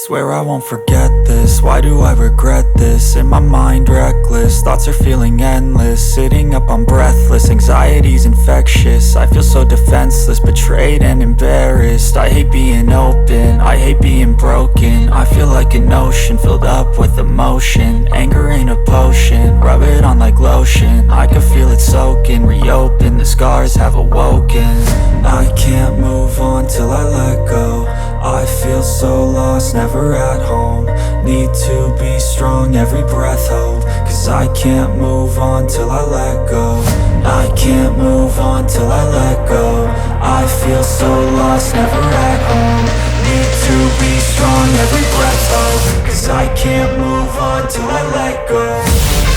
Swear I won't forget this, why do I regret this? In my mind reckless, thoughts are feeling endless. Sitting up, I'm breathless, anxiety's infectious. I feel so defenseless, betrayed and embarrassed. I hate being open, I hate being broken. I feel like an ocean filled up with emotion. Anger ain't a potion, rub it on like lotion. I can feel it soaking, reopen, the scars have awoken. I can't move on till I let go. I feel so lost, never at home. Need to be strong, every breath hope. Cause I can't move on till I let go. I can't move on till I let go. I feel so lost, never at home. Need to be strong, every breath hope. Cause I can't move on till I let go.